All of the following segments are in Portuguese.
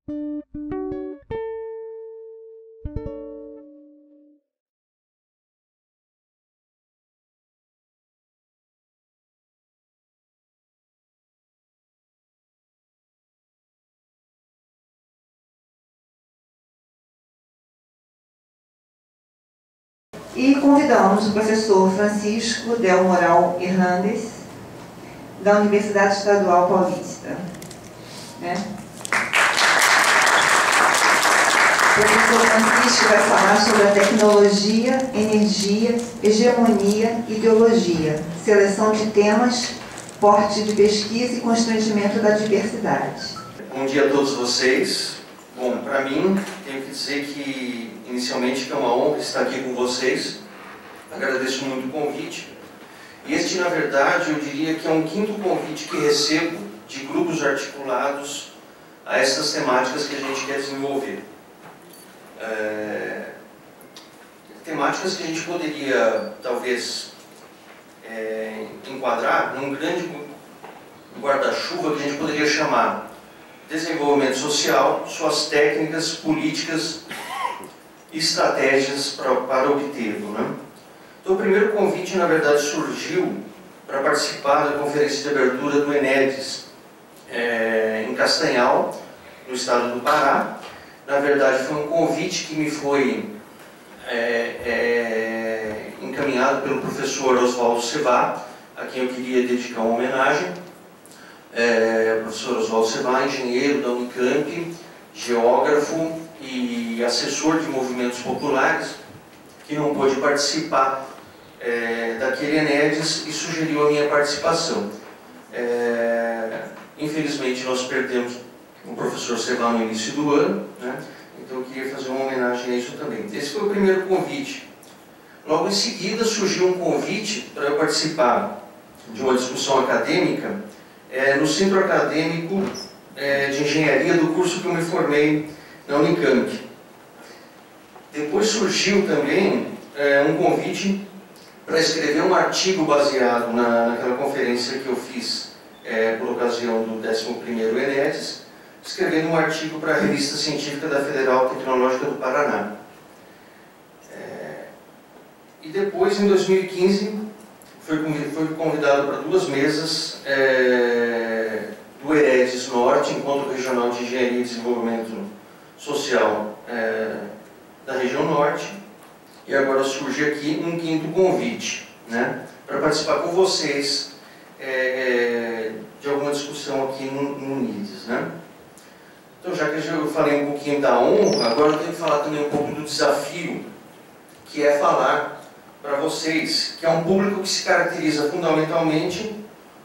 E convidamos o professor Francisco Del Moral Hernandes, da Universidade Estadual Paulista. O professor Francisco vai falar sobre a tecnologia, energia, hegemonia e ideologia, seleção de temas, porte de pesquisa e constrangimento da diversidade. Bom dia a todos vocês. Bom, para mim, tenho que dizer que, inicialmente, que é uma honra estar aqui com vocês. Agradeço muito o convite. E este, na verdade, eu diria que é um quinto convite que recebo de grupos articulados a essas temáticas que a gente quer desenvolver. Temáticas que a gente poderia, talvez, enquadrar num grande guarda-chuva que a gente poderia chamar desenvolvimento social, suas técnicas, políticas e estratégias para obtê-lo, né? Então, o primeiro convite, na verdade, surgiu para participar da conferência de abertura do ENEDES, em Castanhal, no estado do Pará. Na verdade, foi um convite que me foi encaminhado pelo professor Oswaldo Cevá, a quem eu queria dedicar uma homenagem. O professor Oswaldo Cevá, engenheiro da Unicamp, geógrafo e assessor de movimentos populares, que não pôde participar daquele ENEDES e sugeriu a minha participação. Infelizmente, nós perdemos o professor Cevá no início do ano, né? Então eu queria fazer uma homenagem a isso também. Esse foi o primeiro convite. Logo em seguida surgiu um convite para eu participar de uma discussão acadêmica no Centro Acadêmico de Engenharia do curso que eu me formei na Unicamp. Depois surgiu também um convite para escrever um artigo baseado naquela conferência que eu fiz por ocasião do 11º ENEDES, escrevendo um artigo para a Revista Científica da Federal Tecnológica do Paraná. E depois, em 2015, fui convidado para 2 mesas do EREDES Norte, Encontro Regional de Engenharia e Desenvolvimento Social da região Norte, e agora surge aqui um quinto convite, né, para participar com vocês de alguma discussão aqui no NIDES, né? Então, já que eu falei um pouquinho da honra, agora eu tenho que falar também um pouco do desafio, que é falar para vocês que é um público que se caracteriza fundamentalmente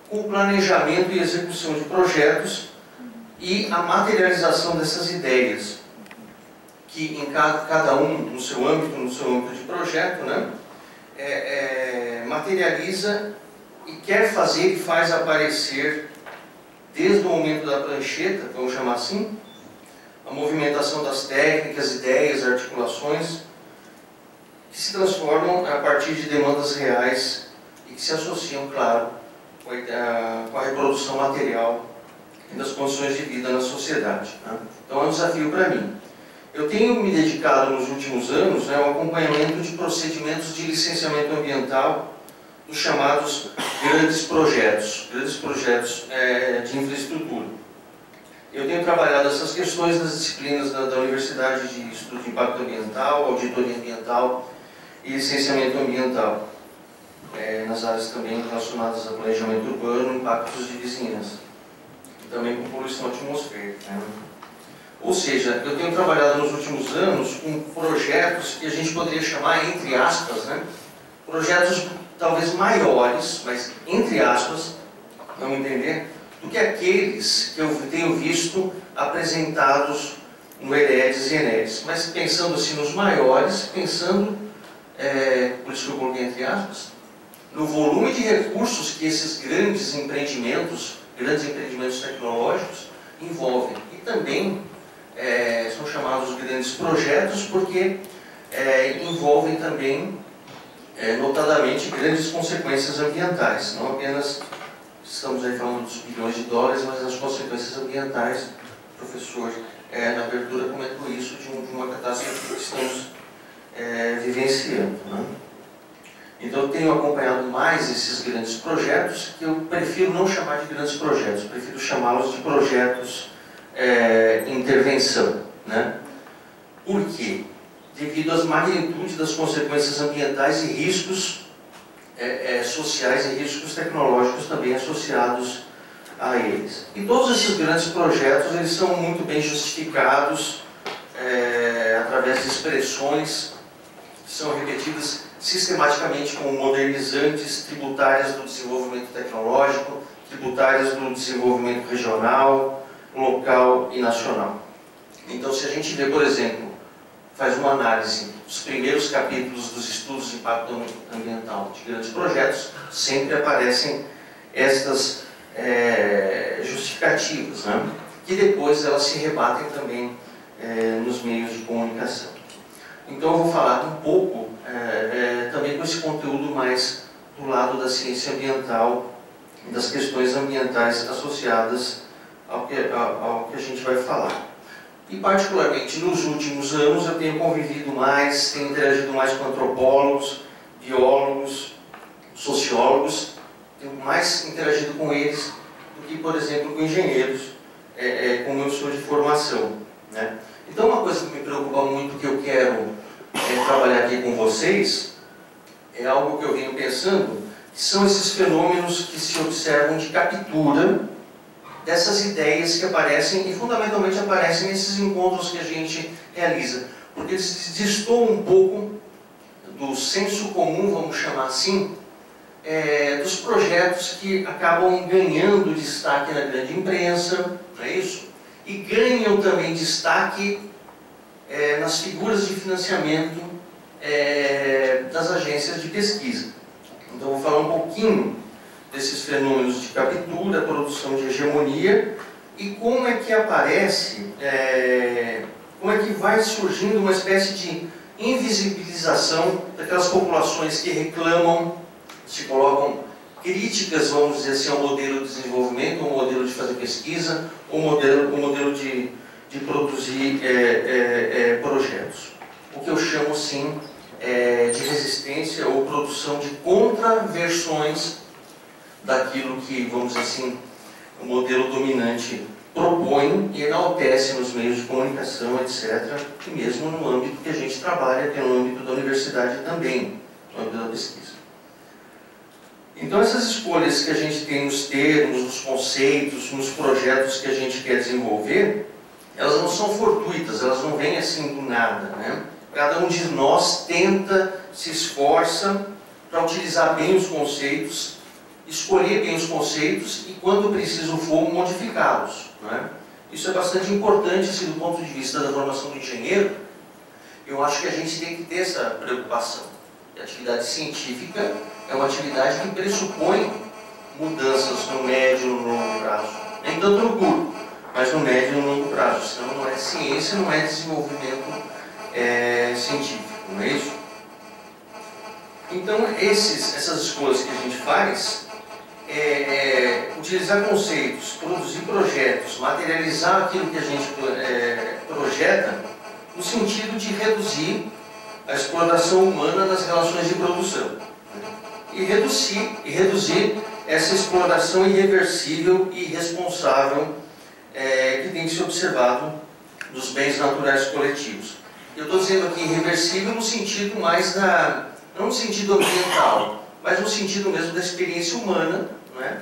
com o planejamento e execução de projetos e a materialização dessas ideias, que em cada um no seu âmbito de projeto, né, materializa e quer fazer e faz aparecer, desde o momento da prancheta, vamos chamar assim, a movimentação das técnicas, ideias, articulações, que se transformam a partir de demandas reais e que se associam, claro, com a reprodução material e das condições de vida na sociedade, né? Então é um desafio para mim. Eu tenho me dedicado nos últimos anos ao acompanhamento de procedimentos de licenciamento ambiental dos chamados grandes projetos de infraestrutura. Eu tenho trabalhado essas questões nas disciplinas da Universidade de Estudo de Impacto Ambiental, Auditoria Ambiental e Licenciamento Ambiental, nas áreas também relacionadas a planejamento urbano, impactos de vizinhança, e também com poluição atmosférica, né? Ou seja, eu tenho trabalhado nos últimos anos com projetos que a gente poderia chamar, entre aspas, né, projetos talvez maiores, mas entre aspas, vamos entender, do que aqueles que eu tenho visto apresentados no EREDES e ENEDES. Mas pensando assim nos maiores, pensando, por isso que eu coloquei entre aspas, no volume de recursos que esses grandes empreendimentos tecnológicos envolvem. E também são chamados grandes projetos porque envolvem também, notadamente, grandes consequências ambientais. Não apenas estamos aí falando dos bilhões de dólares, mas as consequências ambientais professor na abertura comentou isso de uma catástrofe que estamos vivenciando, né? Então eu tenho acompanhado mais esses grandes projetos, que eu prefiro não chamar de grandes projetos, prefiro chamá-los de projetos em intervenção, né? Por quê? Devido às magnitudes das consequências ambientais e riscos sociais e riscos tecnológicos também associados a eles. E todos esses grandes projetos, eles são muito bem justificados através de expressões que são repetidas sistematicamente como modernizantes tributárias do desenvolvimento tecnológico, tributárias do desenvolvimento regional, local e nacional. Então, se a gente vê, por exemplo, faz uma análise dos primeiros capítulos dos estudos de impacto ambiental de grandes projetos, sempre aparecem estas justificativas, né? Que depois elas se rebatem também nos meios de comunicação. Então eu vou falar um pouco também com esse conteúdo mais do lado da ciência ambiental e das questões ambientais associadas ao que a gente vai falar. E particularmente nos últimos anos eu tenho convivido mais, tenho interagido mais com antropólogos, biólogos, sociólogos, tenho mais interagido com eles do que, por exemplo, com engenheiros, como eu sou de formação, né? Então uma coisa que me preocupa muito, que eu quero trabalhar aqui com vocês, é algo que eu venho pensando, que são esses fenômenos que se observam de captura dessas ideias que aparecem e fundamentalmente aparecem nesses encontros que a gente realiza, porque eles destoam um pouco do senso comum, vamos chamar assim, dos projetos que acabam ganhando destaque na grande imprensa, não é isso? E ganham também destaque nas figuras de financiamento das agências de pesquisa. Então vou falar um pouquinho desses fenômenos de captura, produção de hegemonia e como é que aparece, como é que vai surgindo uma espécie de invisibilização daquelas populações que reclamam, se colocam críticas, vamos dizer assim, ao modelo de desenvolvimento, ao modelo de fazer pesquisa, ao modelo de produzir projetos. O que eu chamo, assim, de resistência ou produção de contraversões daquilo que, vamos dizer assim, o modelo dominante propõe e enaltece nos meios de comunicação, etc., e mesmo no âmbito que a gente trabalha, que é no âmbito da universidade também, no âmbito da pesquisa. Então essas escolhas que a gente tem nos termos, nos conceitos, nos projetos que a gente quer desenvolver, elas não são fortuitas, elas não vêm assim do nada, né? Cada um de nós tenta, se esforça para utilizar bem os conceitos, escolher bem os conceitos e, quando preciso for, modificá-los, né? Isso é bastante importante, assim, do ponto de vista da formação do engenheiro. Eu acho que a gente tem que ter essa preocupação. A atividade científica é uma atividade que pressupõe mudanças no médio e no longo prazo. Nem tanto no curto, mas no médio e no longo prazo. Senão não é ciência, não é desenvolvimento científico, não é isso? Então essas escolhas que a gente faz, utilizar conceitos, produzir projetos, materializar aquilo que a gente projeta, no sentido de reduzir a exploração humana das relações de produção e reduzir essa exploração irreversível e irresponsável que tem que ser observado dos bens naturais coletivos. Eu estou dizendo aqui irreversível no sentido mais não no sentido ambiental, mas no sentido mesmo da experiência humana, né?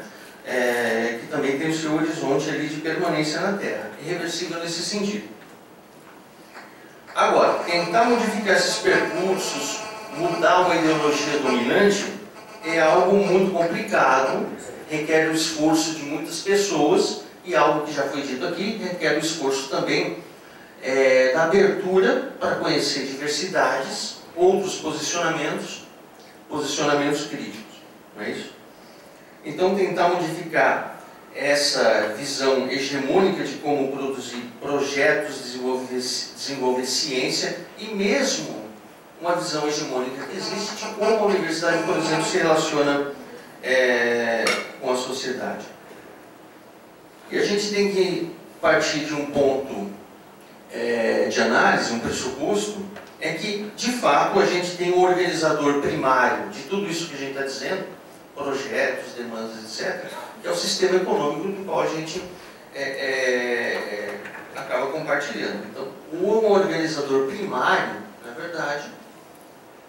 Que também tem o seu horizonte ali de permanência na Terra. Irreversível nesse sentido. Agora, tentar modificar esses percursos, mudar uma ideologia dominante, é algo muito complicado, requer o esforço de muitas pessoas, e algo que já foi dito aqui, requer o esforço também da abertura para conhecer diversidades, outros posicionamentos críticos, não é isso? Então, tentar modificar essa visão hegemônica de como produzir projetos, desenvolver ciência, e mesmo uma visão hegemônica que existe de como a universidade, por exemplo, se relaciona com a sociedade. E a gente tem que partir de um ponto de análise, um pressuposto, é que, de fato, a gente tem um organizador primário de tudo isso que a gente está dizendo, projetos, demandas, etc., que é o sistema econômico do qual a gente acaba compartilhando. Então, o organizador primário, na verdade,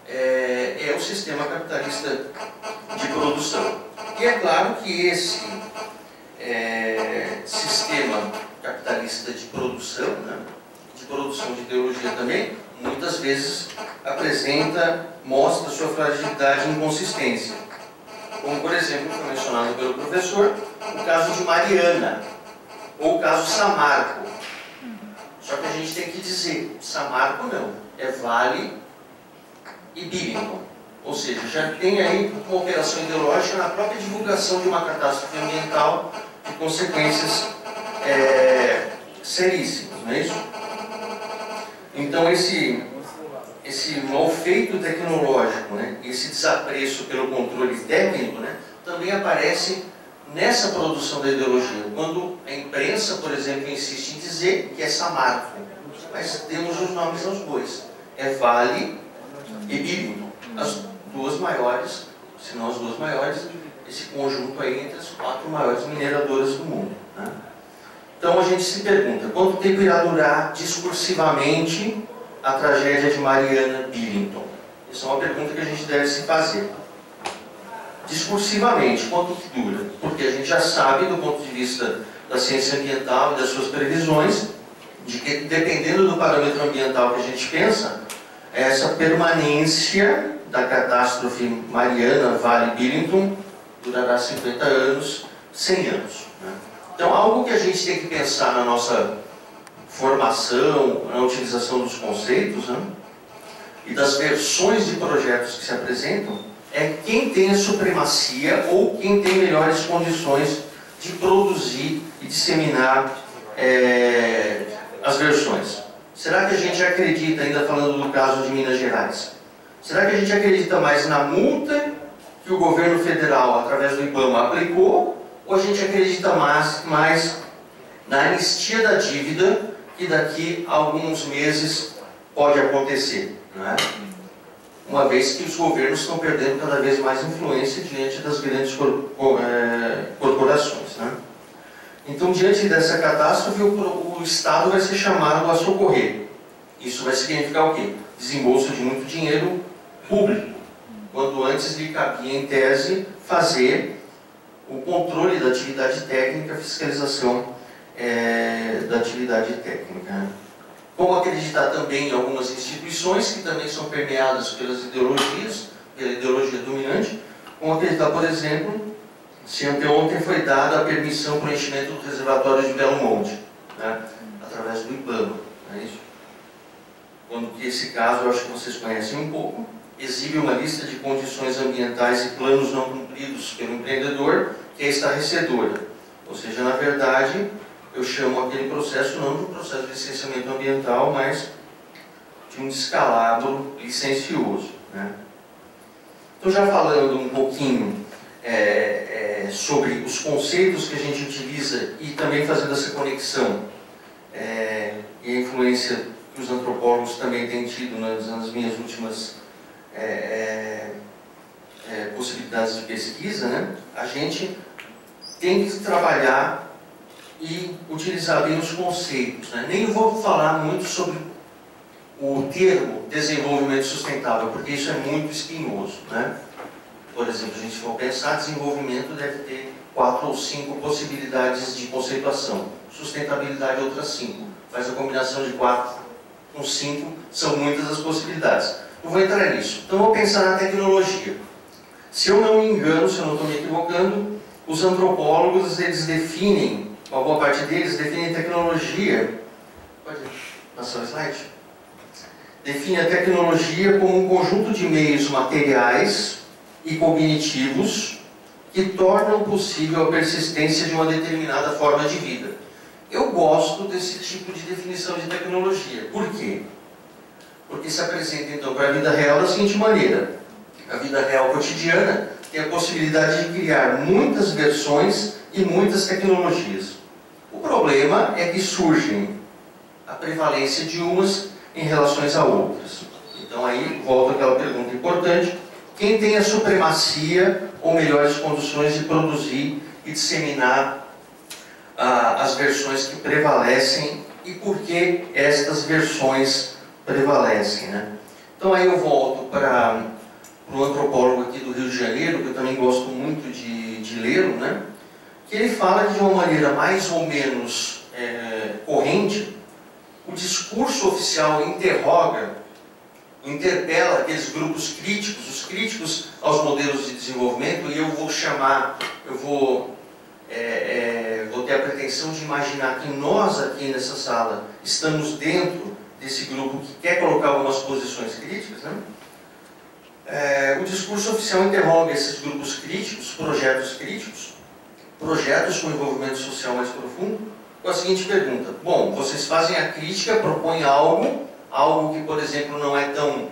é o sistema capitalista de produção. E é claro que esse sistema capitalista de produção, né, de produção de ideologia também, muitas vezes mostra sua fragilidade e inconsistência. Como, por exemplo, foi mencionado pelo professor, o caso de Mariana, ou o caso Samarco. Só que a gente tem que dizer, Samarco não, é Vale e Billington. Ou seja, já tem aí uma operação ideológica na própria divulgação de uma catástrofe ambiental de consequências seríssimas, não é isso? Então esse mal feito tecnológico, né, esse desapreço pelo controle técnico, né, também aparece nessa produção da ideologia. Quando a imprensa, por exemplo, insiste em dizer que é Samarco, mas temos os nomes aos bois. É Vale e Billington. As duas maiores, se não as duas maiores, esse conjunto aí entre as 4 maiores mineradoras do mundo, né? Então a gente se pergunta, quanto tempo irá durar discursivamente a tragédia de Mariana Billington? Essa é uma pergunta que a gente deve se fazer. Discursivamente, quanto que dura? Porque a gente já sabe, do ponto de vista da ciência ambiental e das suas previsões, de que, dependendo do parâmetro ambiental que a gente pensa, essa permanência da catástrofe Mariana, Vale Billington, durará 50 anos, 100 anos. Né? Então, algo que a gente tem que pensar na nossa formação, na utilização dos conceitos, né, e das versões de projetos que se apresentam, é quem tem a supremacia ou quem tem melhores condições de produzir e disseminar as versões. Será que a gente acredita, ainda falando do caso de Minas Gerais, será que a gente acredita mais na multa que o governo federal, através do IBAMA, aplicou, ou a gente acredita mais na anistia da dívida que daqui a alguns meses pode acontecer, né? Uma vez que os governos estão perdendo cada vez mais influência diante das grandes corporações, né? Então, diante dessa catástrofe, o Estado vai ser chamado a socorrer. Isso vai significar o quê? Desembolso de muito dinheiro público, quando antes lhe cabia, em tese, fazer o controle da atividade técnica, a fiscalização da atividade técnica, né? Como acreditar também em algumas instituições que também são permeadas pelas ideologias, pela ideologia dominante, como acreditar, por exemplo, se anteontem foi dada a permissão para o enchimento do reservatório de Belo Monte, né, através do IBAMA, não é isso? Quando que esse caso, eu acho que vocês conhecem um pouco, exibe uma lista de condições ambientais e planos não cumpridos pelo empreendedor, que é estarrecedora. Ou seja, na verdade, eu chamo aquele processo não de um processo de licenciamento ambiental, mas de um descalabro licencioso, né? Então, já falando um pouquinho sobre os conceitos que a gente utiliza e também fazendo essa conexão e a influência que os antropólogos também têm tido nas minhas últimas possibilidades de pesquisa, né? A gente tem que trabalhar e utilizar bem os conceitos, né? Nem vou falar muito sobre o termo desenvolvimento sustentável, porque isso é muito espinhoso, né? Por exemplo, a gente for pensar, desenvolvimento deve ter 4 ou 5 possibilidades de conceituação. Sustentabilidade, outras 5. Faz a combinação de 4 com 5, são muitas as possibilidades. Não vou entrar nisso. Então, vou pensar na tecnologia. Se eu não me engano, se eu não estou me equivocando, os antropólogos, eles definem, uma boa parte deles, definem tecnologia. Pode passar o slide? Define a tecnologia como um conjunto de meios materiais e cognitivos que tornam possível a persistência de uma determinada forma de vida. Eu gosto desse tipo de definição de tecnologia. Por quê? Porque se apresenta, então, para a vida real da seguinte maneira. A vida real cotidiana tem a possibilidade de criar muitas versões e muitas tecnologias. O problema problema é que surgem a prevalência de umas em relação a outras. Então aí volta aquela pergunta importante: quem tem a supremacia ou melhores condições de produzir e disseminar as versões que prevalecem e por que estas versões prevalecem, né? Então aí eu volto para o antropólogo aqui do Rio de Janeiro, que eu também gosto muito de lê-lo, né? Que ele fala que de uma maneira mais ou menos corrente, o discurso oficial interpela aqueles grupos críticos, os críticos aos modelos de desenvolvimento, e eu vou ter a pretensão de imaginar que nós aqui nessa sala estamos dentro desse grupo que quer colocar algumas posições críticas, né? O discurso oficial interroga esses grupos críticos, projetos com envolvimento social mais profundo, com a seguinte pergunta: bom, vocês fazem a crítica, propõem algo que, por exemplo, não é tão,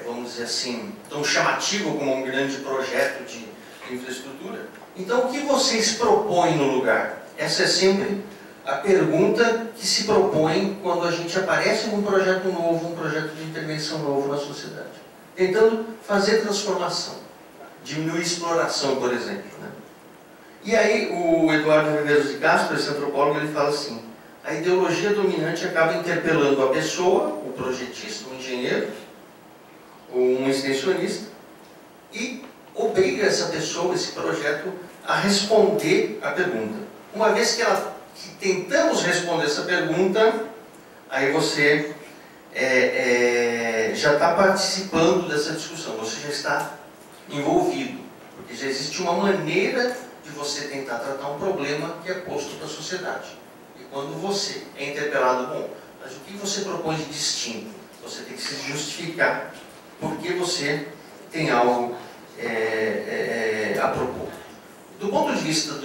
vamos dizer assim, tão chamativo como um grande projeto de infraestrutura. Então, o que vocês propõem no lugar? Essa é sempre a pergunta que se propõe quando a gente aparece com um projeto novo, um projeto de intervenção novo na sociedade, tentando fazer transformação, diminuir exploração, por exemplo, né? E aí o Eduardo Viveiros de Castro, esse antropólogo, ele fala assim: a ideologia dominante acaba interpelando a pessoa, o projetista, o engenheiro, um extensionista, e obriga essa pessoa, esse projeto, a responder a pergunta. Uma vez que tentamos responder essa pergunta, aí você já está participando dessa discussão, você já está envolvido, porque já existe uma maneira de você tentar tratar um problema que é posto da sociedade. E quando você é interpelado, bom, mas o que você propõe de distinto? Você tem que se justificar porque você tem algo a propor. Do ponto de vista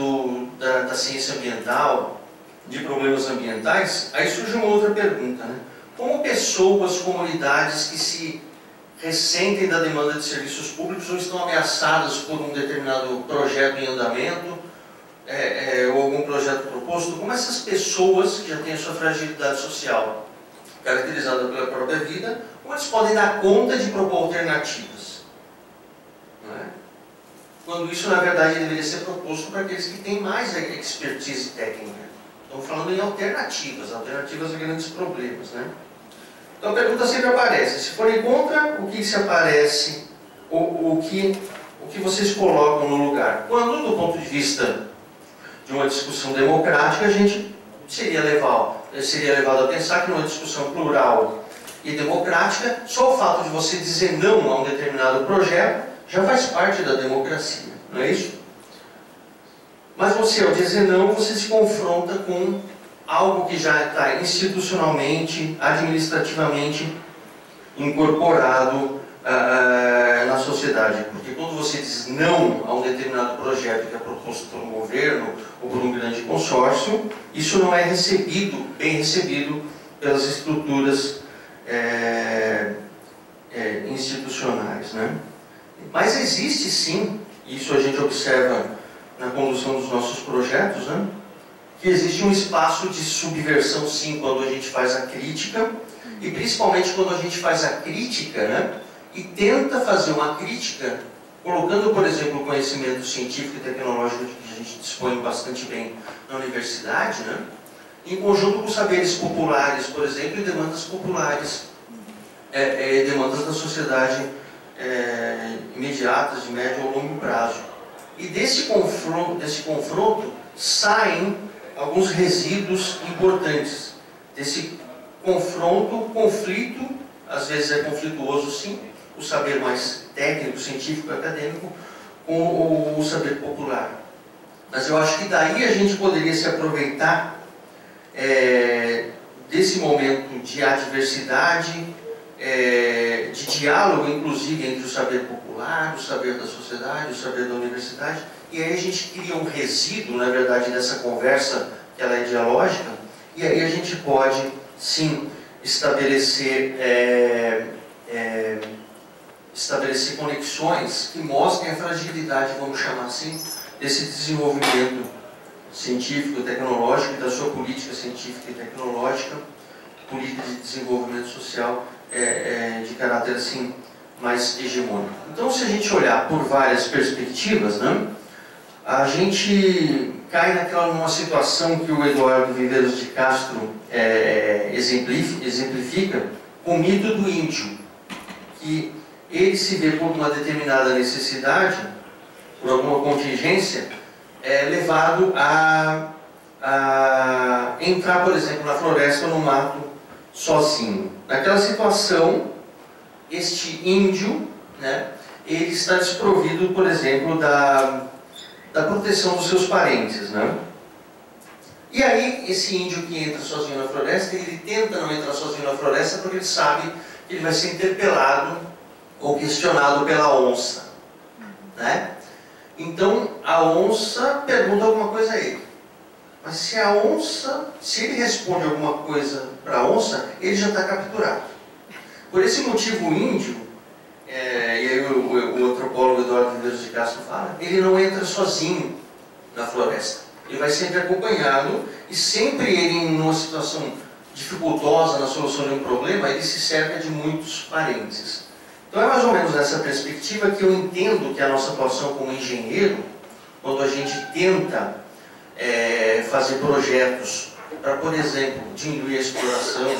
da ciência ambiental, de problemas ambientais, aí surge uma outra pergunta, né? Como pessoas, comunidades que se ressentem da demanda de serviços públicos ou estão ameaçadas por um determinado projeto em andamento, ou algum projeto proposto, como essas pessoas que já têm a sua fragilidade social caracterizada pela própria vida, como eles podem dar conta de propor alternativas? Não é? Quando isso, na verdade, deveria ser proposto para aqueles que têm mais expertise técnica. Estamos falando em alternativas a grandes problemas, né? Então a pergunta sempre aparece: se forem contra, o que se aparece, o que vocês colocam no lugar? Quando, do ponto de vista de uma discussão democrática, a gente seria levado a pensar que numa discussão plural e democrática, só o fato de você dizer não a um determinado projeto já faz parte da democracia, não é isso? Mas você, ao dizer não, você se confronta com algo que já está institucionalmente, administrativamente incorporado na sociedade. Porque quando você diz não a um determinado projeto que é proposto por um governo ou por um grande consórcio, isso não é bem recebido pelas estruturas institucionais, né? Mas existe sim, isso a gente observa na condução dos nossos projetos, né? Que existe um espaço de subversão, sim, quando a gente faz a crítica, e principalmente quando a gente faz a crítica, né? E tenta fazer uma crítica, colocando, por exemplo, o conhecimento científico e tecnológico que a gente dispõe bastante bem na universidade, né? Em conjunto com saberes populares, por exemplo, e demandas populares, demandas da sociedade imediatas, de médio ou longo prazo. E desse confronto saem alguns resíduos importantes. Desse conflito, às vezes é conflituoso sim, o saber mais técnico, científico, acadêmico, com o saber popular. Mas eu acho que daí a gente poderia se aproveitar desse momento de adversidade, de diálogo, inclusive, entre o saber popular, o saber da sociedade, o saber da universidade, e aí a gente cria um resíduo, na verdade, dessa conversa, que ela é dialógica, e aí a gente pode, sim, estabelecer conexões que mostrem a fragilidade, vamos chamar assim, desse desenvolvimento científico e tecnológico e da sua política científica e tecnológica, política de desenvolvimento social de caráter assim mais hegemônico. Então, se a gente olhar por várias perspectivas, né, a gente cai numa situação que o Eduardo Viveiros de Castro exemplifica com o mito do índio, que ele se vê por uma determinada necessidade, por alguma contingência, levado a entrar, por exemplo, na floresta ou no mato sozinho. Naquela situação, este índio, né, ele está desprovido, por exemplo, da proteção dos seus parentes, né? E aí, esse índio que entra sozinho na floresta, ele tenta não entrar sozinho na floresta porque ele sabe que ele vai ser interpelado ou questionado pela onça, né? Então, a onça pergunta alguma coisa a ele. Mas se ele responde alguma coisa para a onça, ele já está capturado. Por esse motivo, o índio, e aí o antropólogo Eduardo Viveiros de Castro fala, ele não entra sozinho na floresta. Ele vai sempre acompanhado e sempre ele, numa situação dificultosa na solução de um problema, ele se cerca de muitos parentes. Então é mais ou menos nessa perspectiva que eu entendo que a nossa atuação como engenheiro, quando a gente tenta fazer projetos para, por exemplo, diminuir a exploração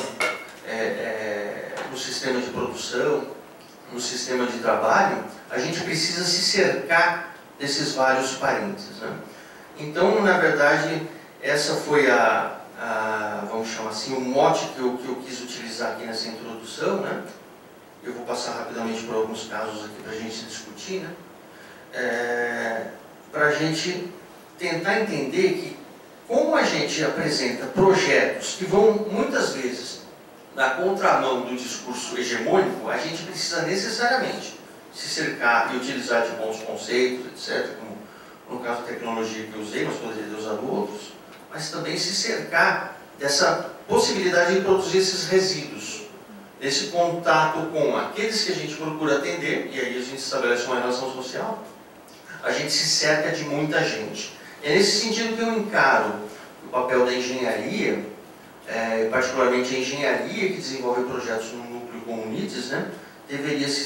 no sistema de produção, no sistema de trabalho, a gente precisa se cercar desses vários parentes, né? Então, na verdade, essa foi vamos chamar assim, o mote que eu quis utilizar aqui nessa introdução, né? Eu vou passar rapidamente por alguns casos aqui para a gente discutir, né? Para a gente tentar entender que, como a gente apresenta projetos que vão, muitas vezes, na contramão do discurso hegemônico, a gente precisa necessariamente se cercar e utilizar de bons conceitos, etc., como no caso da tecnologia que eu usei, mas poderia ter usado outros, mas também se cercar dessa possibilidade de produzir esses resíduos, desse contato com aqueles que a gente procura atender, e aí a gente estabelece uma relação social, a gente se cerca de muita gente. É nesse sentido que eu encaro o papel da engenharia, particularmente a engenharia que desenvolve projetos no núcleo como o NIDES, né, deveria se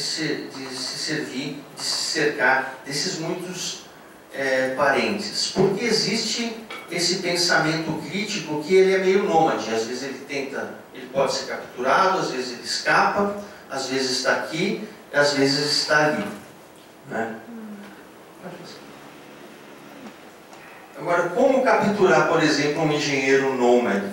cercar desses muitos parentes. Porque existe esse pensamento crítico que ele é meio nômade. Às vezes ele pode ser capturado, às vezes ele escapa, às vezes está aqui, às vezes está ali, né? Agora, como capturar, por exemplo, um engenheiro nômade,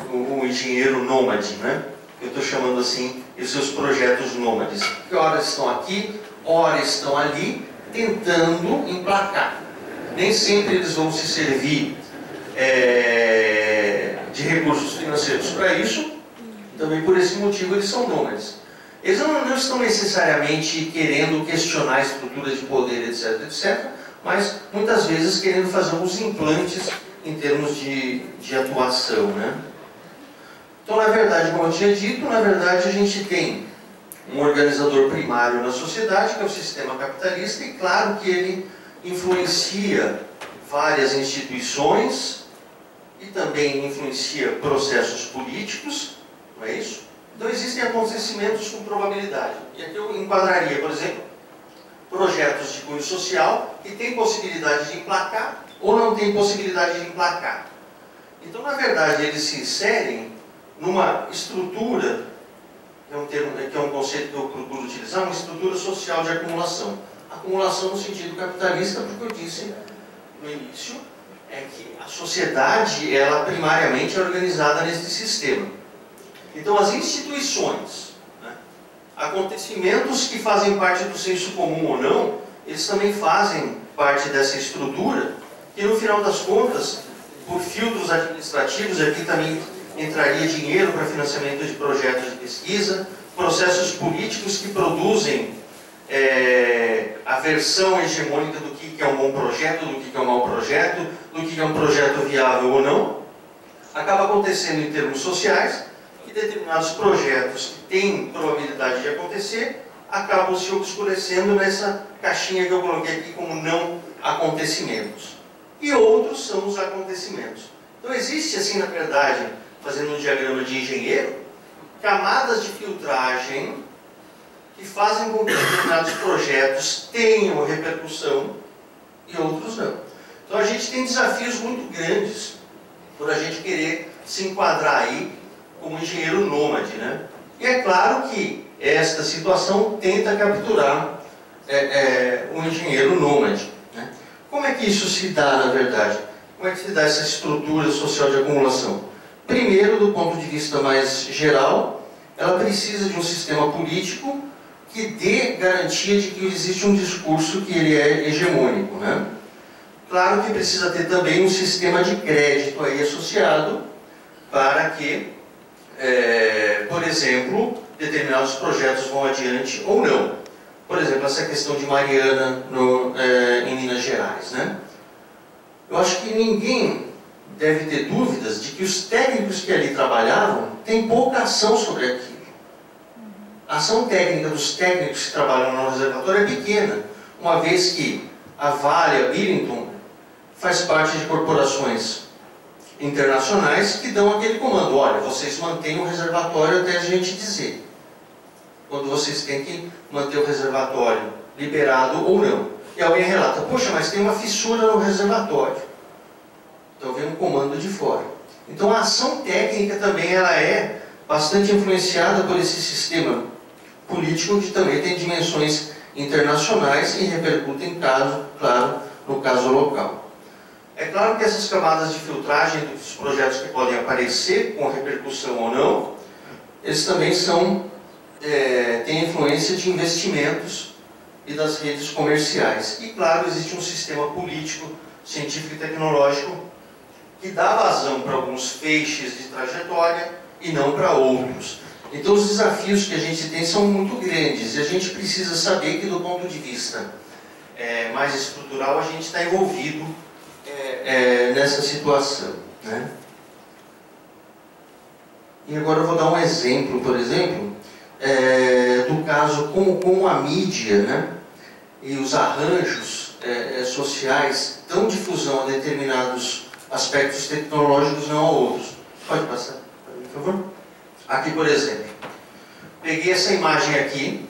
né? Eu estou chamando assim, os seus projetos nômades, que ora estão aqui, ora estão ali, tentando emplacar. Nem sempre eles vão se servir de recursos financeiros para isso, também por esse motivo eles são nômades. Eles não estão necessariamente querendo questionar a estrutura de poder, etc., etc., mas muitas vezes querendo fazer alguns implantes em termos de atuação, né? Então, na verdade, como eu tinha dito, na verdade a gente tem um organizador primário na sociedade, que é o sistema capitalista, e claro que ele influencia várias instituições e também influencia processos políticos, não é isso? Então existem acontecimentos com probabilidade. E aqui eu enquadraria, por exemplo, projetos de cunho social que têm possibilidade de emplacar ou não têm possibilidade de emplacar. Então, na verdade, eles se inserem numa estrutura, que é um conceito que eu procuro utilizar, uma estrutura social de acumulação. Acumulação no sentido capitalista, porque eu disse no início, que a sociedade, ela primariamente é organizada nesse sistema. Então, as instituições, acontecimentos que fazem parte do senso comum ou não, eles também fazem parte dessa estrutura, que no final das contas, por filtros administrativos, aqui também entraria dinheiro para financiamento de projetos de pesquisa, processos políticos que produzem a versão hegemônica do que é um bom projeto, do que é um mau projeto, do que é um projeto viável ou não, acaba acontecendo em termos sociais, determinados projetos que têm probabilidade de acontecer acabam se obscurecendo nessa caixinha que eu coloquei aqui como não acontecimentos. e outros são os acontecimentos. Então existe assim, na verdade, fazendo um diagrama de engenheiro, camadas de filtragem que fazem com que determinados projetos tenham repercussão e outros não. Então a gente tem desafios muito grandes por a gente querer se enquadrar aí como engenheiro nômade, né? E é claro que esta situação tenta capturar o engenheiro nômade, né? Como é que isso se dá, na verdade? Como é que se dá essa estrutura social de acumulação? Primeiro, do ponto de vista mais geral, ela precisa de um sistema político que dê garantia de que existe um discurso que ele é hegemônico, né? Claro que precisa ter também um sistema de crédito aí associado para que, por exemplo, determinados projetos vão adiante ou não. Por exemplo, essa questão de Mariana em Minas Gerais, né? Eu acho que ninguém deve ter dúvidas de que os técnicos que ali trabalhavam têm pouca ação sobre aquilo. A ação técnica dos técnicos que trabalham no reservatório é pequena, uma vez que a Vale, a Billington, faz parte de corporações internacionais que dão aquele comando: olha, vocês mantêm o reservatório até a gente dizer. Quando vocês têm que manter o reservatório liberado ou não. E alguém relata: poxa, mas tem uma fissura no reservatório. Então vem um comando de fora. Então a ação técnica também ela é bastante influenciada por esse sistema político que também tem dimensões internacionais e repercutem, claro, no caso local. É claro que essas camadas de filtragem dos projetos que podem aparecer com repercussão ou não, eles também têm influência de investimentos e das redes comerciais. E claro, existe um sistema político, científico e tecnológico que dá vazão para alguns feixes de trajetória e não para outros. Então os desafios que a gente tem são muito grandes e a gente precisa saber que do ponto de vista mais estrutural a gente está envolvido nessa situação, né? E agora eu vou dar um exemplo, por exemplo, do caso como a mídia, né, e os arranjos sociais dão difusão a determinados aspectos tecnológicos, não a outros. Pode passar, por favor? Aqui, por exemplo, peguei essa imagem aqui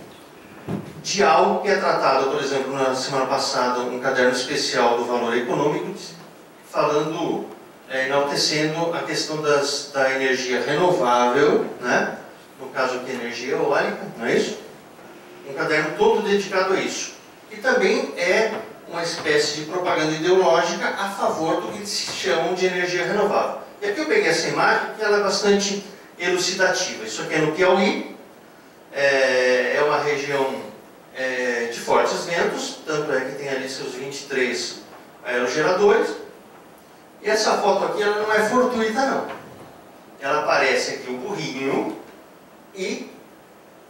de algo que é tratado, por exemplo, na semana passada, um caderno especial do Valor Econômico, falando, enaltecendo a questão da energia renovável, né? No caso aqui, energia eólica, não é isso? Um caderno todo dedicado a isso. E também é uma espécie de propaganda ideológica a favor do que se chamam de energia renovável. E aqui eu peguei essa imagem, que ela é bastante elucidativa. Isso aqui é no Piauí, é uma região de fortes ventos, tanto é que tem ali seus 23 aerogeradores. E essa foto aqui ela não é fortuita, não. Ela aparece aqui o burrinho e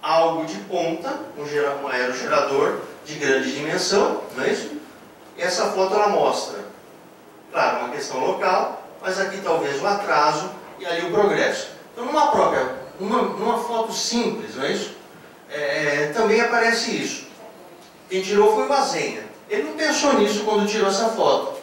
algo de ponta, um aerogerador de grande dimensão, não é isso? E essa foto ela mostra, claro, uma questão local, mas aqui talvez o atraso e ali o progresso. Então numa foto simples, não é isso? Também aparece isso. Quem tirou foi o Azenha. Ele não pensou nisso quando tirou essa foto.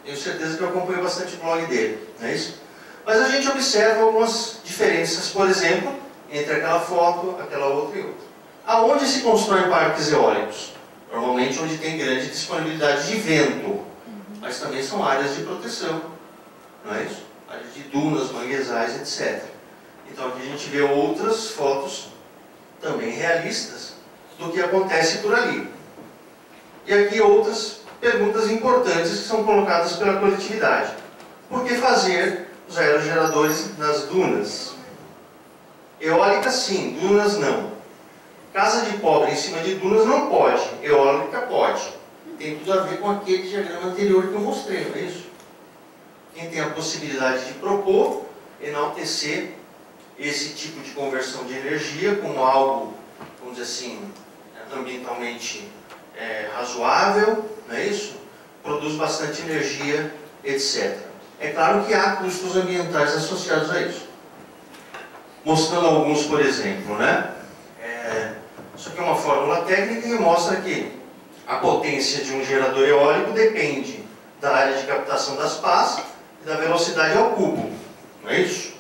Tenho certeza que eu acompanho bastante o blog dele, não é isso? Mas a gente observa algumas diferenças, por exemplo, entre aquela foto, aquela outra e outra. Aonde se constroem parques eólicos? Normalmente onde tem grande disponibilidade de vento, mas também são áreas de proteção, não é isso? Áreas de dunas, manguezais, etc. Então aqui a gente vê outras fotos também realistas do que acontece por ali. E aqui outras perguntas importantes que são colocadas pela coletividade. Por que fazer os aerogeradores nas dunas? Eólica sim, dunas não. Casa de pobre em cima de dunas não pode, eólica pode. Tem tudo a ver com aquele diagrama anterior que eu mostrei, não é isso? Quem tem a possibilidade de propor, enaltecer esse tipo de conversão de energia como algo, vamos dizer assim, ambientalmente razoável, não é isso? Produz bastante energia, etc. É claro que há custos ambientais associados a isso. Mostrando alguns, por exemplo, né? Isso aqui é uma fórmula técnica que mostra que a potência de um gerador eólico depende da área de captação das pás e da velocidade ao cubo, não é isso?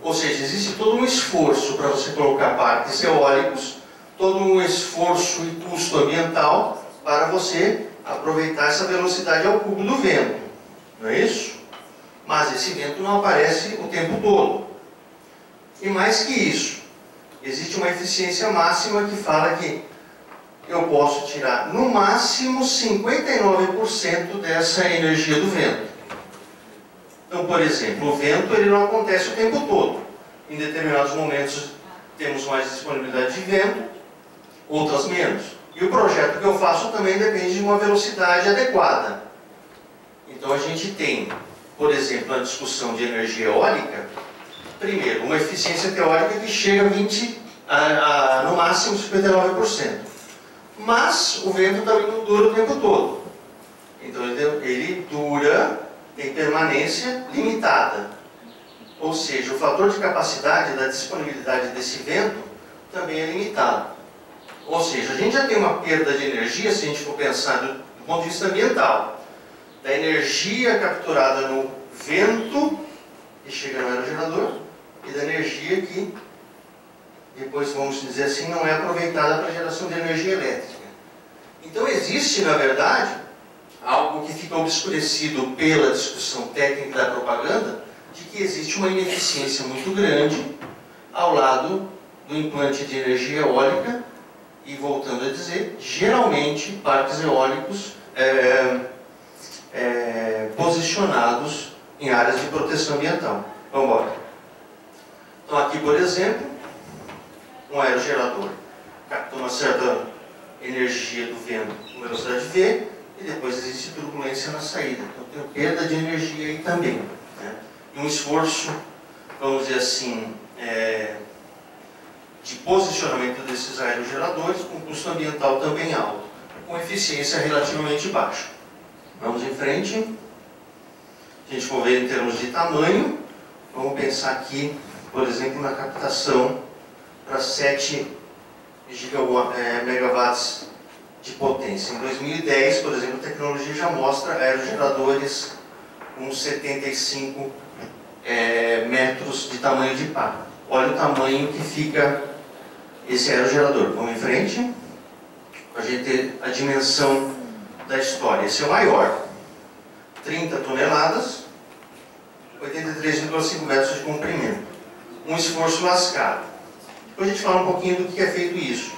Ou seja, existe todo um esforço para você colocar parques eólicos, todo um esforço e custo ambiental para você aproveitar essa velocidade ao cubo do vento, não é isso? Mas esse vento não aparece o tempo todo. E mais que isso, existe uma eficiência máxima que fala que eu posso tirar no máximo 59% dessa energia do vento. Então, por exemplo, o vento ele não acontece o tempo todo. Em determinados momentos temos mais disponibilidade de vento, outras menos. E o projeto que eu faço também depende de uma velocidade adequada. Então a gente tem, por exemplo, na discussão de energia eólica, primeiro, uma eficiência teórica que chega a no máximo 59%. Mas o vento também não dura o tempo todo. Então ele dura em permanência limitada. Ou seja, o fator de capacidade da disponibilidade desse vento também é limitado. Ou seja, a gente já tem uma perda de energia, se a gente for pensar do ponto de vista ambiental, da energia capturada no vento que chega no aerogerador e da energia que depois, vamos dizer assim, não é aproveitada para a geração de energia elétrica. Então existe, na verdade, algo que fica obscurecido pela discussão técnica da propaganda, de que existe uma ineficiência muito grande ao lado do implante de energia eólica e, voltando a dizer, geralmente parques eólicos posicionados em áreas de proteção ambiental. Vamos embora. Então aqui, por exemplo, um aerogerador capta uma certa energia do vento com velocidade V e depois existe turbulência na saída. Então tem perda de energia aí também, né? E um esforço, vamos dizer assim, de posicionamento desses aerogeradores com custo ambiental também alto, com eficiência relativamente baixa. Vamos em frente. Se a gente for ver em termos de tamanho, vamos pensar aqui, por exemplo, na captação para 7 megawatts de potência. Em 2010, por exemplo, a tecnologia já mostra aerogeradores com 75 metros de tamanho de pá. Olha o tamanho que fica esse aerogerador. Vamos em frente. Para a gente ter a dimensão da história. Esse é o maior. 30 toneladas, 83,5 metros de comprimento. Um esforço lascado. Depois a gente fala um pouquinho do que é feito isso.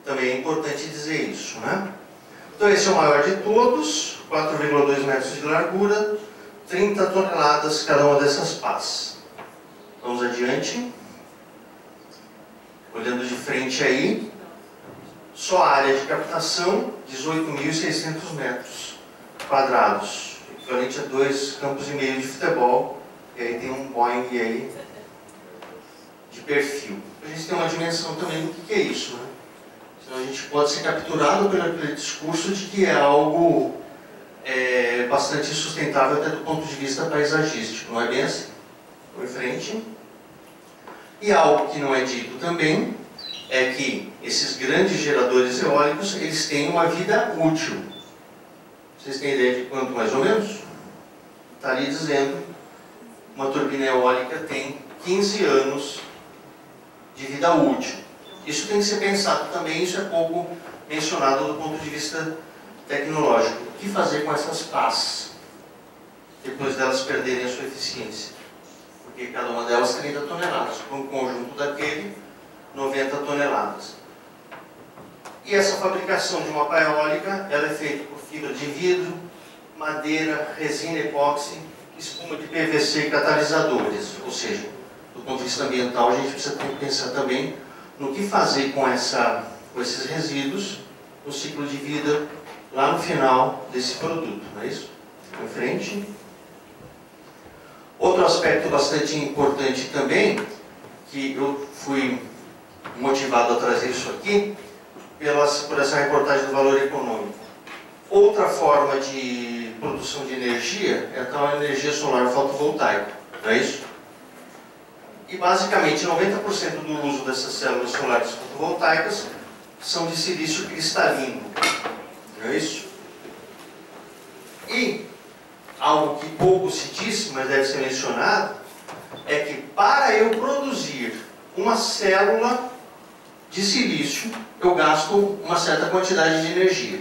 Também é importante dizer isso, né? Então esse é o maior de todos, 4,2 metros de largura, 30 toneladas cada uma dessas pás. Vamos adiante. Olhando de frente aí, só a área de captação, 18.600 metros quadrados, equivalente a 2,5 campos de futebol, e aí tem um Boeing aí de perfil. A gente tem uma dimensão também do que é isso, né? Senão a gente pode ser capturado pelo aquele discurso de que é algo bastante sustentável até do ponto de vista paisagístico, não é bem assim? Vamos em frente. E algo que não é dito também é que esses grandes geradores eólicos, eles têm uma vida útil. Vocês têm ideia de quanto mais ou menos? Está ali dizendo, uma turbina eólica tem 15 anos de vida útil. Isso tem que ser pensado também, isso é pouco mencionado do ponto de vista tecnológico. O que fazer com essas pás, depois delas perderem a sua eficiência? Porque cada uma delas 30 toneladas, para um conjunto daquele, 90 toneladas. E essa fabricação de uma pá eólica, ela é feita por fibra de vidro, madeira, resina epóxi, espuma de PVC e catalisadores. Ou seja, do ponto de vista ambiental, a gente precisa pensar também no que fazer com esses resíduos no ciclo de vida lá no final desse produto, não é isso? Em frente. Outro aspecto bastante importante também, que eu fui motivado a trazer isso aqui, por essa reportagem do Valor Econômico. Outra forma de produção de energia é a tal energia solar fotovoltaica, não é isso? E basicamente 90% do uso dessas células solares fotovoltaicas são de silício cristalino, não é isso? E algo que pouco se diz, mas deve ser mencionado, é que para eu produzir uma célula de silício, eu gasto uma certa quantidade de energia.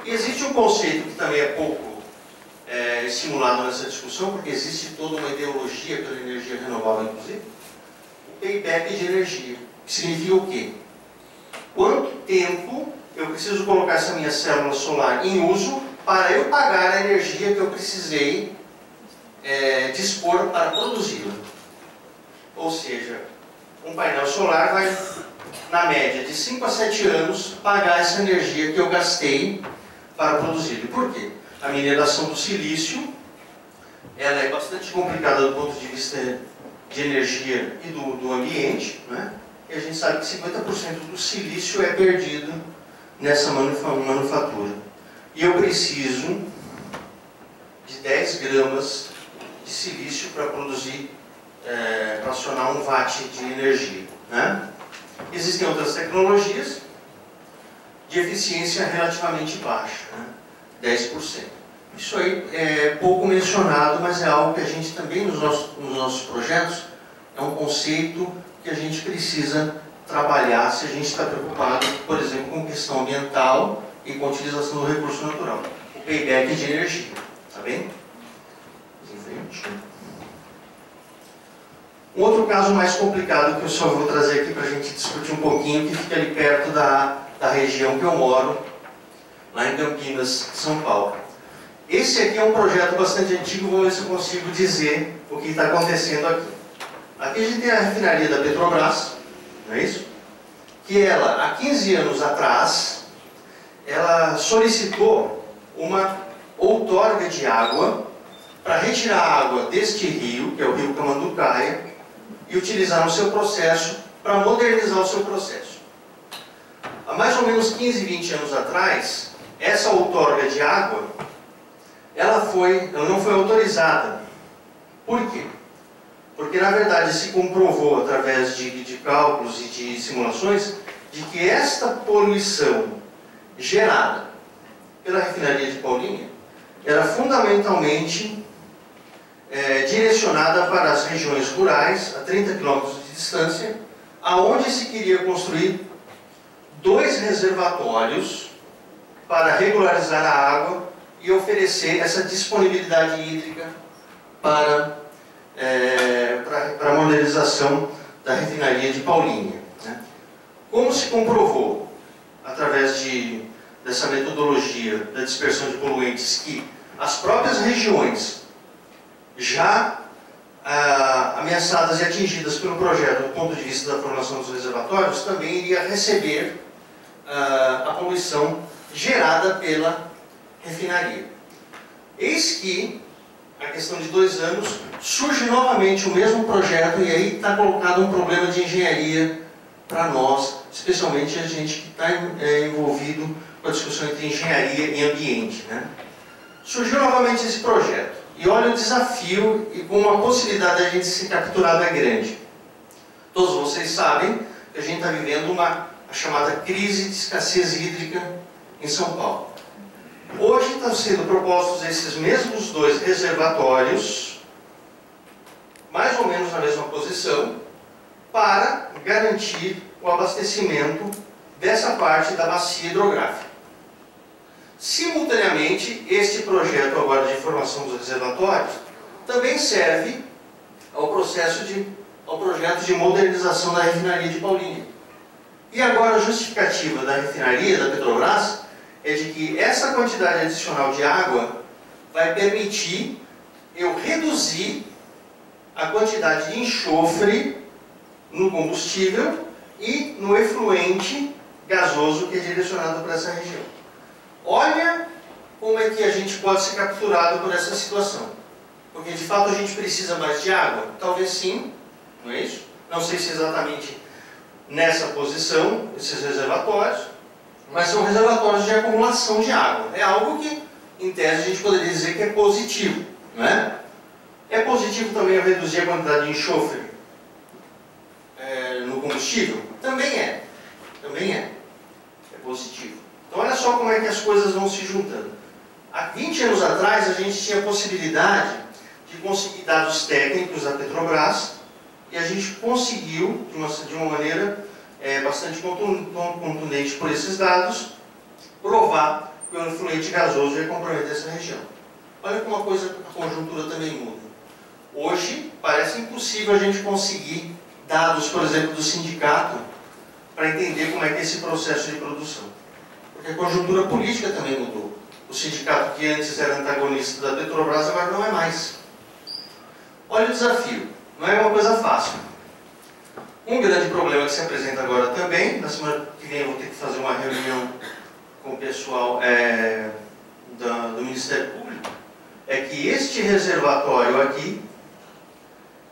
E existe um conceito que também é pouco estimulado nessa discussão, porque existe toda uma ideologia pela energia renovável, inclusive, o payback de energia. Que significa o quê? Quanto tempo eu preciso colocar essa minha célula solar em uso para eu pagar a energia que eu precisei dispor para produzi-la? Ou seja, um painel solar vai, na média de 5 a 7 anos, pagar essa energia que eu gastei para produzi-la. Por quê? A mineração do silício ela é bastante complicada do ponto de vista de energia e do ambiente, né? E a gente sabe que 50% do silício é perdido nessa manufatura. E eu preciso de 10 gramas de silício para produzir, para acionar 1 watt de energia, né? Existem outras tecnologias de eficiência relativamente baixa, né? 10%. Isso aí é pouco mencionado, mas é algo que a gente também nos nossos projetos, é um conceito que a gente precisa trabalhar se a gente está preocupado, por exemplo, com questão ambiental e com a utilização do recurso natural. O payback de energia, tá bem? Em frente. Um outro caso mais complicado que eu só vou trazer aqui para a gente discutir um pouquinho, que fica ali perto da região que eu moro, lá em Campinas, São Paulo. Esse aqui é um projeto bastante antigo, vamos ver se eu consigo dizer o que está acontecendo aqui. Aqui a gente tem a refinaria da Petrobras, não é isso? Que ela, há 15 anos atrás, ela solicitou uma outorga de água para retirar a água deste rio, que é o rio Camanducaia, e utilizar no seu processo para modernizar o seu processo. Há mais ou menos 15, 20 anos atrás, essa outorga de água, ela não foi autorizada. Por quê? Porque, na verdade, se comprovou, através de cálculos e de simulações, de que esta poluição gerada pela refinaria de Paulínia era fundamentalmente direcionada para as regiões rurais, a 30 quilômetros de distância, aonde se queria construir 2 reservatórios para regularizar a água e oferecer essa disponibilidade hídrica para a modernização da refinaria de Paulínia, né? Como se comprovou, através dessa metodologia da dispersão de poluentes, que as próprias regiões já ameaçadas e atingidas pelo projeto do ponto de vista da formação dos reservatórios, também iria receber a poluição gerada pela refinaria. Eis que, a questão de 2 anos, surge novamente o mesmo projeto e aí está colocado um problema de engenharia para nós, especialmente a gente que está envolvido com a discussão entre engenharia e ambiente, né? Surgiu novamente esse projeto. E olha o desafio e como a possibilidade de a gente ser capturado é grande. Todos vocês sabem que a gente está vivendo a chamada crise de escassez hídrica em São Paulo. Hoje estão sendo propostos esses mesmos 2 reservatórios, mais ou menos na mesma posição, para garantir o abastecimento dessa parte da bacia hidrográfica. Simultaneamente, este projeto agora de formação dos reservatórios também serve ao projeto de modernização da refinaria de Paulínia. E agora a justificativa da refinaria da Petrobras é de que essa quantidade adicional de água vai permitir eu reduzir a quantidade de enxofre no combustível e no efluente gasoso que é direcionado para essa região. Olha como é que a gente pode ser capturado por essa situação. Porque de fato a gente precisa mais de água? Talvez sim, não é isso? Não sei se exatamente nessa posição, esses reservatórios, mas são reservatórios de acumulação de água. É algo que, em tese, a gente poderia dizer que é positivo, não é? É positivo também eu reduzir a quantidade de enxofre no combustível? Também é. Também é. É positivo. Então olha só como é que as coisas vão se juntando. Há 20 anos atrás, a gente tinha a possibilidade de conseguir dados técnicos da Petrobras, e a gente conseguiu, de uma maneira bastante contundente por esses dados, provar que o efluente gasoso ia comprometer essa região. Olha como a conjuntura também muda. Hoje, parece impossível a gente conseguir dados, por exemplo, do sindicato, para entender como é que é esse processo de produção. Porque a conjuntura política também mudou. O sindicato que antes era antagonista da Petrobras, agora não é mais. Olha o desafio. Não é uma coisa fácil. Um grande problema que se apresenta agora também, na semana que vem eu vou ter que fazer uma reunião com o pessoal do Ministério Público, é que este reservatório aqui,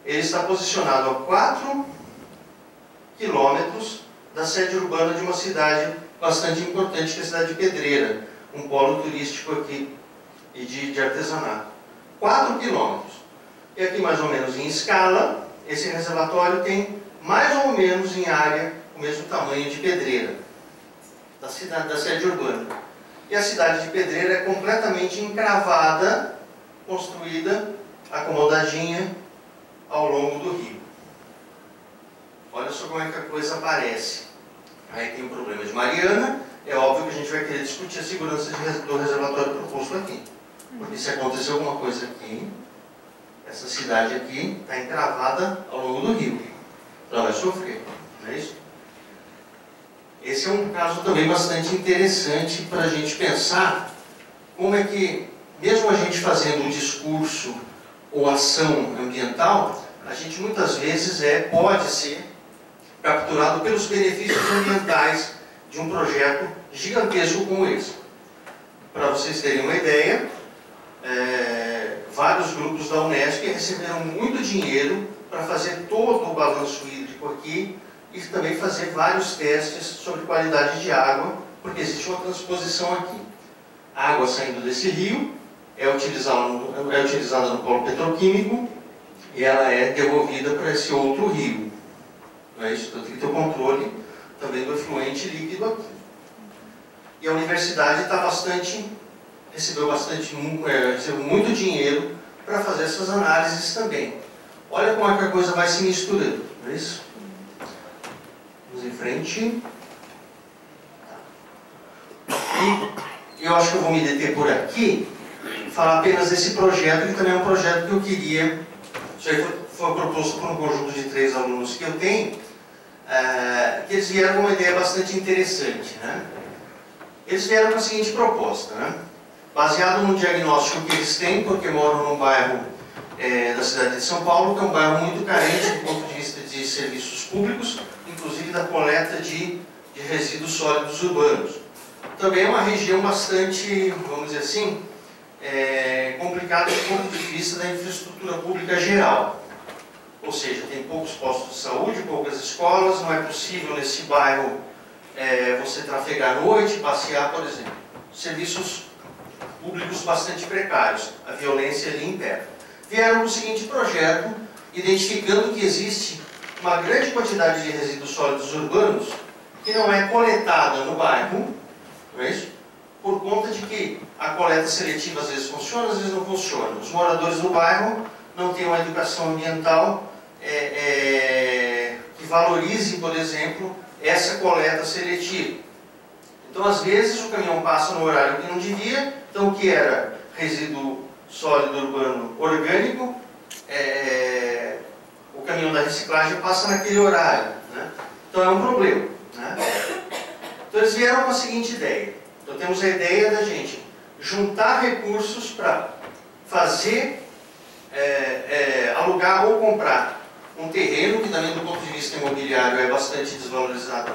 ele está posicionado a 4 quilômetros da sede urbana de uma cidade bastante importante, que é a cidade de Pedreira, um polo turístico aqui e de artesanato. 4 quilômetros. E aqui, mais ou menos em escala, esse reservatório tem mais ou menos em área o mesmo tamanho de Pedreira, da sede urbana. E a cidade de Pedreira é completamente encravada, construída, acomodadinha ao longo do rio. Olha só como é que a coisa aparece. Aí tem o problema de Mariana. É óbvio que a gente vai querer discutir a segurança do reservatório proposto aqui. Porque se acontecer alguma coisa aqui, essa cidade aqui está encravada ao longo do rio. Ela vai sofrer, não é isso? Esse é um caso também bastante interessante para a gente pensar como é que, mesmo a gente fazendo um discurso ou ação ambiental, a gente muitas vezes pode ser capturado pelos benefícios ambientais de um projeto gigantesco como esse. Para vocês terem uma ideia, vários grupos da Unesp receberam muito dinheiro para fazer todo o balanço hídrico aqui e também fazer vários testes sobre qualidade de água, porque existe uma transposição aqui. A água saindo desse rio é utilizada no polo petroquímico e ela é devolvida para esse outro rio. Não é isso? Então tem que ter o controle também do efluente líquido aqui. E a universidade recebeu muito dinheiro para fazer essas análises também. Olha como é que a coisa vai se misturando, não é isso? Vamos em frente. E eu acho que eu vou me deter por aqui, falar apenas desse projeto, que também é um projeto que eu queria. Isso aí foi proposto por um conjunto de 3 alunos que eu tenho, que eles vieram com uma ideia bastante interessante, né? Eles vieram com a seguinte proposta, né? Baseado no diagnóstico que eles têm, porque moram num bairro da cidade de São Paulo, que é um bairro muito carente do ponto de vista de serviços públicos, inclusive da coleta de resíduos sólidos urbanos. Também é uma região bastante, vamos dizer assim, complicada do ponto de vista da infraestrutura pública geral. Ou seja, tem poucos postos de saúde, poucas escolas, não é possível nesse bairro você trafegar à noite, passear, por exemplo. Serviços públicos bastante precários, a violência ali impera. Vieram com o seguinte projeto, identificando que existe uma grande quantidade de resíduos sólidos urbanos que não é coletada no bairro, não é isso? Por conta de que a coleta seletiva às vezes funciona, às vezes não funciona. Os moradores do bairro não têm uma educação ambiental que valorize, por exemplo, essa coleta seletiva. Então, às vezes, o caminhão passa no horário que não devia, então o que era resíduo sólido urbano orgânico, o caminhão da reciclagem passa naquele horário, né? Então é um problema, né? Então eles vieram com a seguinte ideia. Então temos a ideia da gente juntar recursos para fazer, alugar ou comprar um terreno, que também do ponto de vista imobiliário é bastante desvalorizado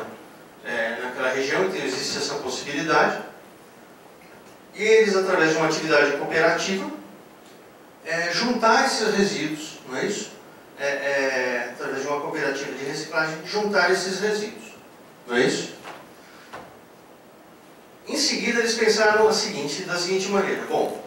naquela região, então existe essa possibilidade. E eles, através de uma atividade cooperativa, juntar esses resíduos, não é isso? Através de uma cooperativa de reciclagem, juntar esses resíduos, não é isso? Em seguida, eles pensaram da seguinte maneira: bom,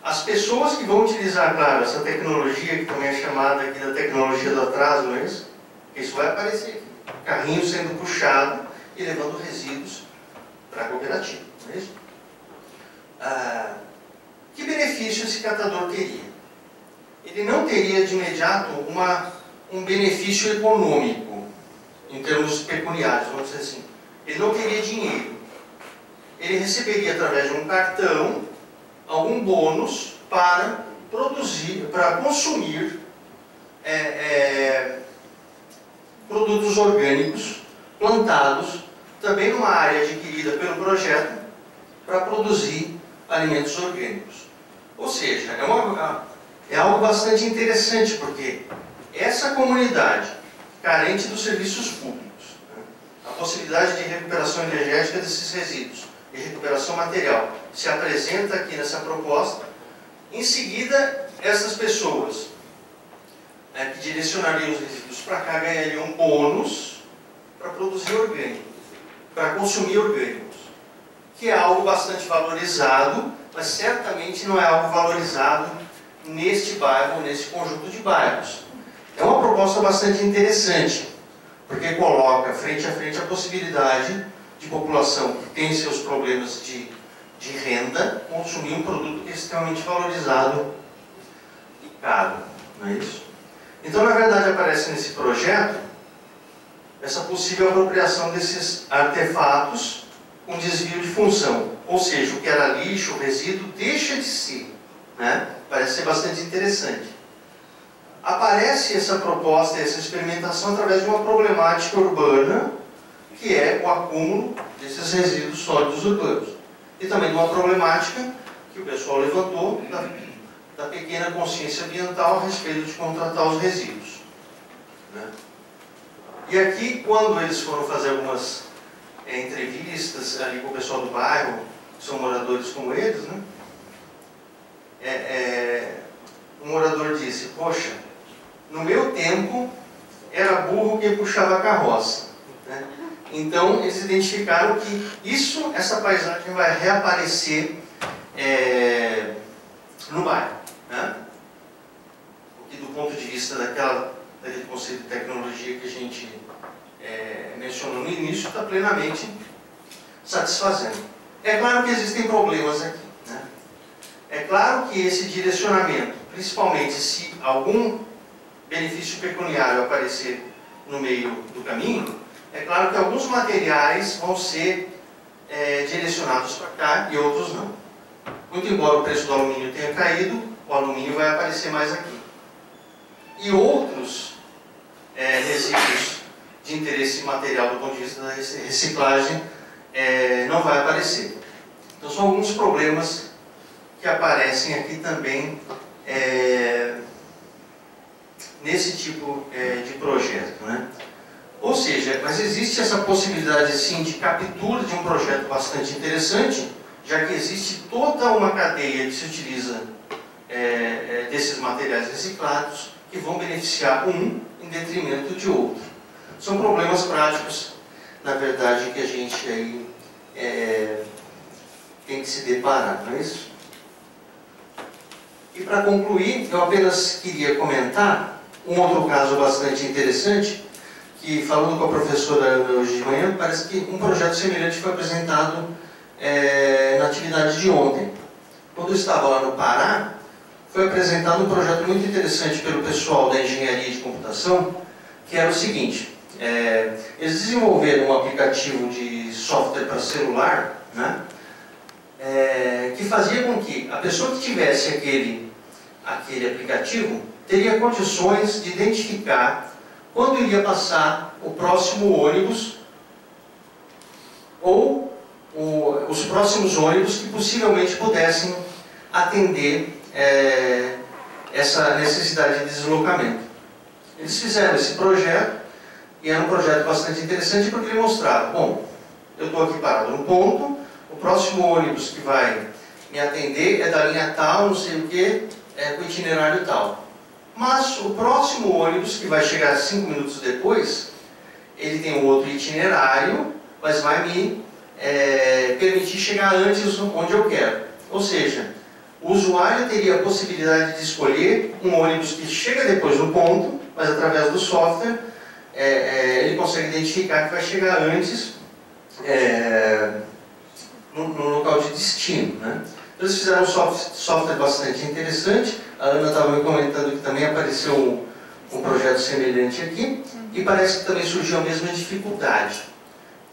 as pessoas que vão utilizar, claro, essa tecnologia, que também é chamada aqui da tecnologia do atraso, não é isso? Isso vai aparecer aqui. Carrinho sendo puxado e levando resíduos para a cooperativa, não é isso? Que benefício esse catador teria? Ele não teria de imediato um benefício econômico, em termos pecuniários, vamos dizer assim. Ele não teria dinheiro. Ele receberia através de um cartão algum bônus para produzir, para consumir produtos orgânicos plantados também numa área adquirida pelo projeto para produzir alimentos orgânicos. Ou seja, é algo bastante interessante, porque essa comunidade carente dos serviços públicos, né, a possibilidade de recuperação energética desses resíduos e recuperação material se apresenta aqui nessa proposta. Em seguida, essas pessoas que direcionariam os resíduos para cá ganhariam um bônus para produzir orgânico, para consumir orgânicos, que é algo bastante valorizado, mas certamente não é algo valorizado neste bairro, nesse conjunto de bairros. É uma proposta bastante interessante, porque coloca frente a frente a possibilidade de população que tem seus problemas de renda consumir um produto que é extremamente valorizado e caro, não é isso? Então, na verdade, aparece nesse projeto essa possível apropriação desses artefatos com desvio de função, ou seja, o que era lixo, o resíduo, deixa de ser, né? Parece ser bastante interessante. Aparece essa proposta, essa experimentação através de uma problemática urbana, que é o acúmulo desses resíduos sólidos urbanos. E também de uma problemática que o pessoal levantou da pequena consciência ambiental a respeito de contratar os resíduos, né? E aqui, quando eles foram fazer algumas entrevistas ali com o pessoal do bairro, que são moradores como eles, né? O morador disse: poxa, no meu tempo era burro que puxava a carroça, né? Então eles identificaram que essa paisagem vai reaparecer no bairro, né? O que, do ponto de vista daquele conceito de tecnologia que a gente mencionou no início, está plenamente satisfazendo. É claro que existem problemas aqui, né? É claro que esse direcionamento, principalmente se algum benefício pecuniário aparecer no meio do caminho, é claro que alguns materiais vão ser direcionados para cá e outros não. Muito embora o preço do alumínio tenha caído, o alumínio vai aparecer mais aqui. E outros resíduos de interesse material do ponto de vista da reciclagem não vai aparecer. Então são alguns problemas que aparecem aqui também nesse tipo de projeto, né? Ou seja, mas existe essa possibilidade sim de captura de um projeto bastante interessante, já que existe toda uma cadeia que se utiliza desses materiais reciclados que vão beneficiar um em detrimento de outro. São problemas práticos, na verdade, que a gente aí tem que se deparar, não é isso? E para concluir, eu apenas queria comentar um outro caso bastante interessante, que, falando com a professora hoje de manhã, parece que um projeto semelhante foi apresentado na atividade de ontem. Quando eu estava lá no Pará, foi apresentado um projeto muito interessante pelo pessoal da engenharia de computação, que era o seguinte: eles desenvolveram um aplicativo de software para celular, né, que fazia com que a pessoa que tivesse aquele aplicativo teria condições de identificar quando iria passar o próximo ônibus ou os próximos ônibus que possivelmente pudessem atender essa necessidade de deslocamento. Eles fizeram esse projeto e era um projeto bastante interessante porque ele mostrava: bom, eu estou aqui parado no ponto, o próximo ônibus que vai me atender é da linha tal, não sei o que, com itinerário tal. Mas o próximo ônibus, que vai chegar 5 minutos depois, ele tem um outro itinerário, mas vai me permitir chegar antes onde eu quero. Ou seja, o usuário teria a possibilidade de escolher um ônibus que chega depois do ponto, mas através do software ele consegue identificar que vai chegar antes no local de destino, né? Eles fizeram um software bastante interessante. A Ana estava me comentando que também apareceu um projeto semelhante aqui, e parece que também surgiu a mesma dificuldade.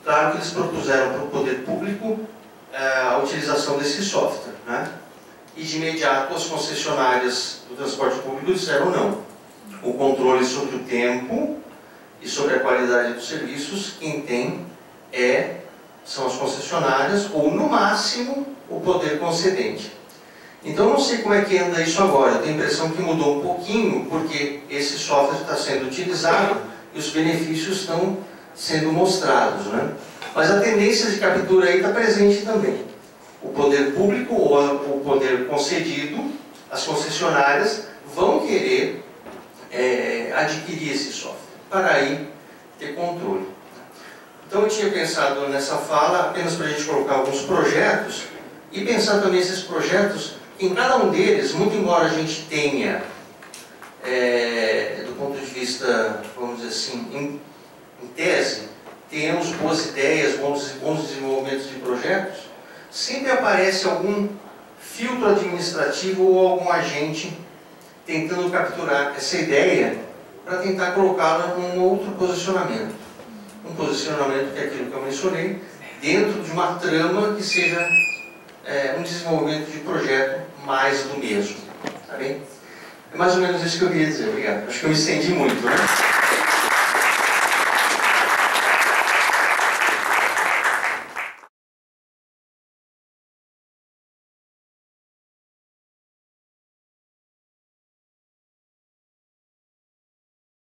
Claro que eles propuseram para o poder público a utilização desse software, né? E de imediato as concessionárias do transporte público disseram não. O controle sobre o tempo e sobre a qualidade dos serviços, quem tem são as concessionárias, ou no máximo o poder concedente. Então eu não sei como é que anda isso agora. Eu tenho a impressão que mudou um pouquinho, porque esse software está sendo utilizado e os benefícios estão sendo mostrados, né? Mas a tendência de captura aí está presente também. O poder público ou o poder concedido, as concessionárias, vão querer adquirir esse software, para aí ter controle. Então eu tinha pensado nessa fala apenas para a gente colocar alguns projetos e pensar também esses projetos, em cada um deles, muito embora a gente tenha, do ponto de vista, vamos dizer assim, em tese, tenhamos boas ideias, bons desenvolvimentos de projetos, sempre aparece algum filtro administrativo ou algum agente tentando capturar essa ideia para tentar colocá-la num outro posicionamento. Um posicionamento que é aquilo que eu mencionei, dentro de uma trama que seja um desenvolvimento de projeto mais do mesmo. Tá bem? É mais ou menos isso que eu queria dizer. Obrigado. Acho que eu me estendi muito, né?